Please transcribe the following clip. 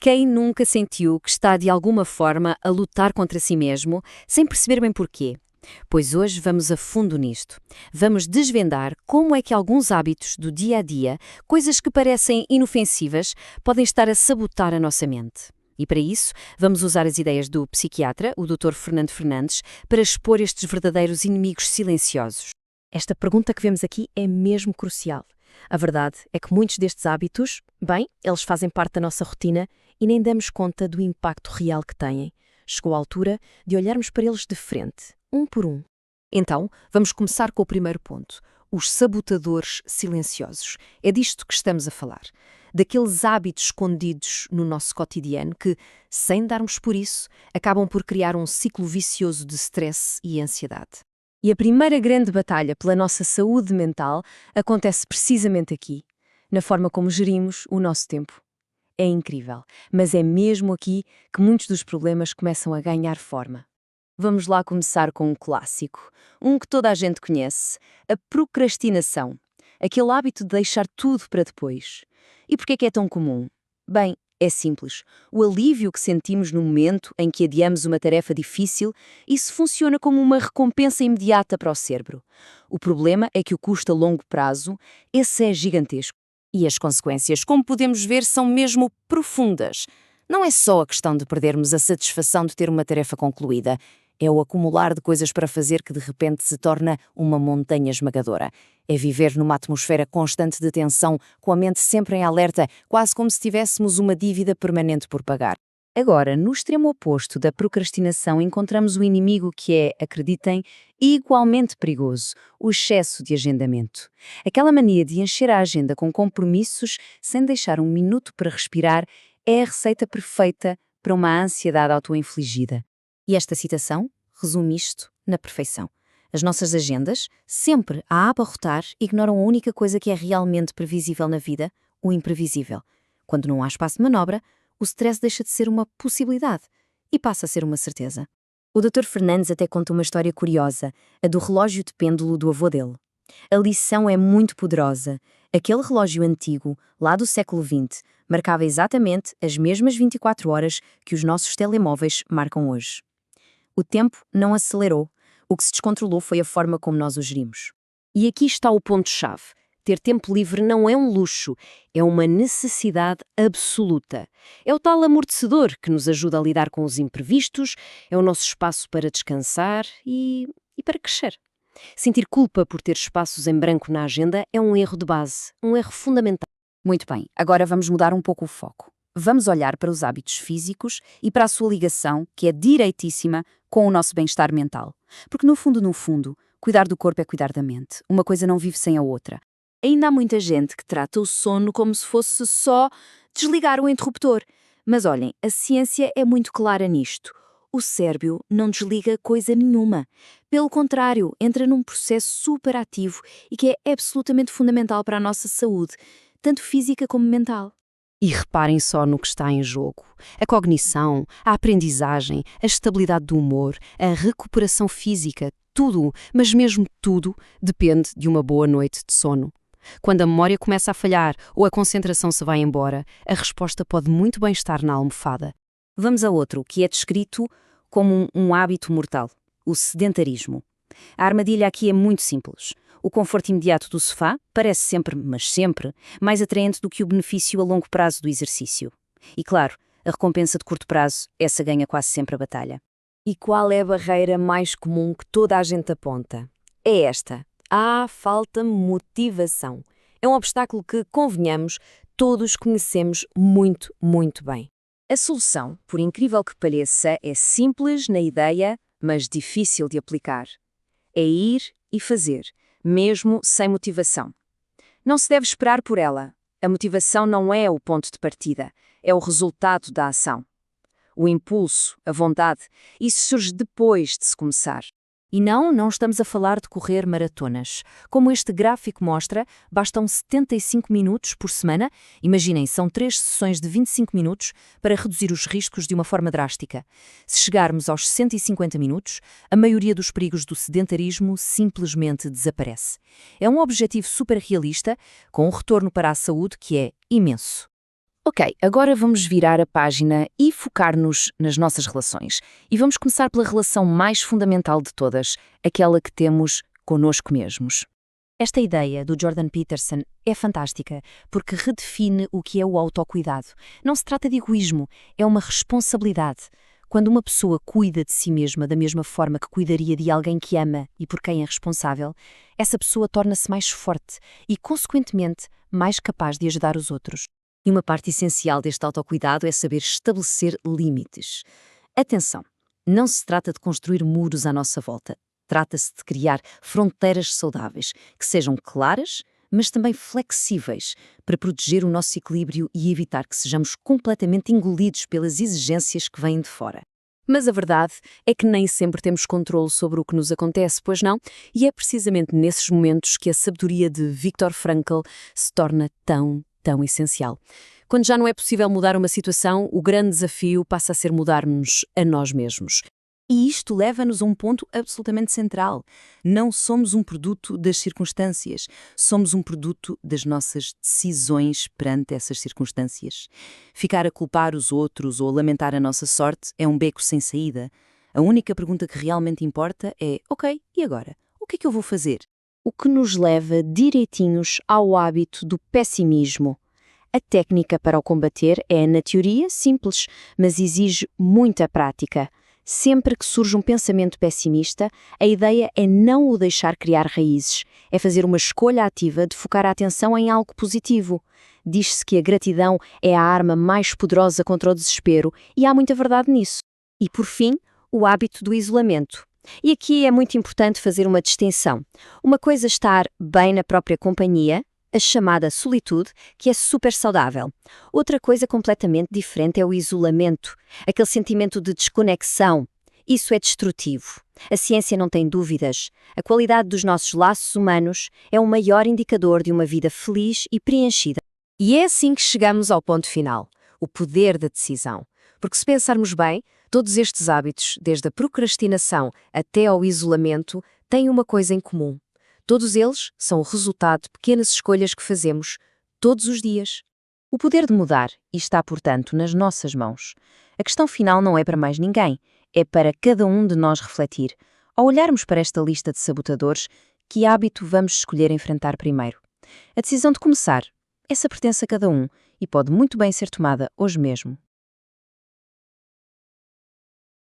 Quem nunca sentiu que está de alguma forma a lutar contra si mesmo, sem perceber bem porquê? Pois hoje vamos a fundo nisto. Vamos desvendar como é que alguns hábitos do dia a dia, coisas que parecem inofensivas, podem estar a sabotar a nossa mente. E para isso, vamos usar as ideias do psiquiatra, o Dr. Fernando Fernandes, para expor estes verdadeiros inimigos silenciosos. Esta pergunta que vemos aqui é mesmo crucial. A verdade é que muitos destes hábitos, bem, eles fazem parte da nossa rotina e nem damos conta do impacto real que têm. Chegou a altura de olharmos para eles de frente, um por um. Então, vamos começar com o primeiro ponto, os sabotadores silenciosos. É disto que estamos a falar. Daqueles hábitos escondidos no nosso cotidiano que, sem darmos por isso, acabam por criar um ciclo vicioso de stress e ansiedade. E a primeira grande batalha pela nossa saúde mental acontece precisamente aqui, na forma como gerimos o nosso tempo. É incrível, mas é mesmo aqui que muitos dos problemas começam a ganhar forma. Vamos lá começar com um clássico, um que toda a gente conhece, a procrastinação, aquele hábito de deixar tudo para depois. E por que é tão comum? Bem, é simples. O alívio que sentimos no momento em que adiamos uma tarefa difícil, isso funciona como uma recompensa imediata para o cérebro. O problema é que o custo a longo prazo, esse é gigantesco. E as consequências, como podemos ver, são mesmo profundas. Não é só a questão de perdermos a satisfação de ter uma tarefa concluída. É o acumular de coisas para fazer que de repente se torna uma montanha esmagadora. É viver numa atmosfera constante de tensão, com a mente sempre em alerta, quase como se tivéssemos uma dívida permanente por pagar. Agora, no extremo oposto da procrastinação, encontramos o inimigo que é, acreditem, igualmente perigoso, o excesso de agendamento. Aquela mania de encher a agenda com compromissos sem deixar um minuto para respirar é a receita perfeita para uma ansiedade autoinfligida. E esta citação resume isto na perfeição. As nossas agendas, sempre a abarrotar, ignoram a única coisa que é realmente previsível na vida, o imprevisível. Quando não há espaço de manobra, o stress deixa de ser uma possibilidade e passa a ser uma certeza. O Dr. Fernandes até conta uma história curiosa, a do relógio de pêndulo do avô dele. A lição é muito poderosa. Aquele relógio antigo, lá do século XX, marcava exatamente as mesmas 24 horas que os nossos telemóveis marcam hoje. O tempo não acelerou. O que se descontrolou foi a forma como nós o gerimos. E aqui está o ponto-chave. Ter tempo livre não é um luxo, é uma necessidade absoluta. É o tal amortecedor que nos ajuda a lidar com os imprevistos, é o nosso espaço para descansar e para crescer. Sentir culpa por ter espaços em branco na agenda é um erro de base, um erro fundamental. Muito bem, agora vamos mudar um pouco o foco. Vamos olhar para os hábitos físicos e para a sua ligação, que é direitíssima, com o nosso bem-estar mental. Porque no fundo, cuidar do corpo é cuidar da mente. Uma coisa não vive sem a outra. Ainda há muita gente que trata o sono como se fosse só desligar o interruptor. Mas olhem, a ciência é muito clara nisto. O cérebro não desliga coisa nenhuma. Pelo contrário, entra num processo super ativo e que é absolutamente fundamental para a nossa saúde, tanto física como mental. E reparem só no que está em jogo. A cognição, a aprendizagem, a estabilidade do humor, a recuperação física, tudo, mas mesmo tudo, depende de uma boa noite de sono. Quando a memória começa a falhar ou a concentração se vai embora, a resposta pode muito bem estar na almofada. Vamos a outro, que é descrito como um hábito mortal, o sedentarismo. A armadilha aqui é muito simples. O conforto imediato do sofá parece sempre, mas sempre, mais atraente do que o benefício a longo prazo do exercício. E claro, a recompensa de curto prazo, essa ganha quase sempre a batalha. E qual é a barreira mais comum que toda a gente aponta? É esta. Falta motivação. É um obstáculo que, convenhamos, todos conhecemos muito, muito bem. A solução, por incrível que pareça, é simples na ideia, mas difícil de aplicar. É ir e fazer, mesmo sem motivação. Não se deve esperar por ela. A motivação não é o ponto de partida, é o resultado da ação. O impulso, a vontade, isso surge depois de se começar. E não estamos a falar de correr maratonas. Como este gráfico mostra, bastam 75 minutos por semana. Imaginem, são 3 sessões de 25 minutos para reduzir os riscos de uma forma drástica. Se chegarmos aos 150 minutos, a maioria dos perigos do sedentarismo simplesmente desaparece. É um objetivo super realista, com um retorno para a saúde que é imenso. Ok, agora vamos virar a página e focar-nos nas nossas relações. E vamos começar pela relação mais fundamental de todas, aquela que temos connosco mesmos. Esta ideia do Jordan Peterson é fantástica, porque redefine o que é o autocuidado. Não se trata de egoísmo, é uma responsabilidade. Quando uma pessoa cuida de si mesma da mesma forma que cuidaria de alguém que ama e por quem é responsável, essa pessoa torna-se mais forte e, consequentemente, mais capaz de ajudar os outros. E uma parte essencial deste autocuidado é saber estabelecer limites. Atenção, não se trata de construir muros à nossa volta. Trata-se de criar fronteiras saudáveis, que sejam claras, mas também flexíveis, para proteger o nosso equilíbrio e evitar que sejamos completamente engolidos pelas exigências que vêm de fora. Mas a verdade é que nem sempre temos controle sobre o que nos acontece, pois não? E é precisamente nesses momentos que a sabedoria de Viktor Frankl se torna tão essencial. Quando já não é possível mudar uma situação, o grande desafio passa a ser mudarmos a nós mesmos. E isto leva-nos a um ponto absolutamente central. Não somos um produto das circunstâncias, somos um produto das nossas decisões perante essas circunstâncias. Ficar a culpar os outros ou a lamentar a nossa sorte é um beco sem saída. A única pergunta que realmente importa é: ok, e agora? O que é que eu vou fazer? O que nos leva direitinhos ao hábito do pessimismo. A técnica para o combater é, na teoria, simples, mas exige muita prática. Sempre que surge um pensamento pessimista, a ideia é não o deixar criar raízes. É fazer uma escolha ativa de focar a atenção em algo positivo. Diz-se que a gratidão é a arma mais poderosa contra o desespero, e há muita verdade nisso. E, por fim, o hábito do isolamento. E aqui é muito importante fazer uma distinção. Uma coisa é estar bem na própria companhia, a chamada solitude, que é super saudável. Outra coisa completamente diferente é o isolamento, aquele sentimento de desconexão. Isso é destrutivo. A ciência não tem dúvidas. A qualidade dos nossos laços humanos é o maior indicador de uma vida feliz e preenchida. E é assim que chegamos ao ponto final, o poder da decisão. Porque se pensarmos bem, todos estes hábitos, desde a procrastinação até ao isolamento, têm uma coisa em comum. Todos eles são o resultado de pequenas escolhas que fazemos todos os dias. O poder de mudar está, portanto, nas nossas mãos. A questão final não é para mais ninguém, é para cada um de nós refletir. Ao olharmos para esta lista de sabotadores, que hábito vamos escolher enfrentar primeiro? A decisão de começar, essa pertence a cada um e pode muito bem ser tomada hoje mesmo.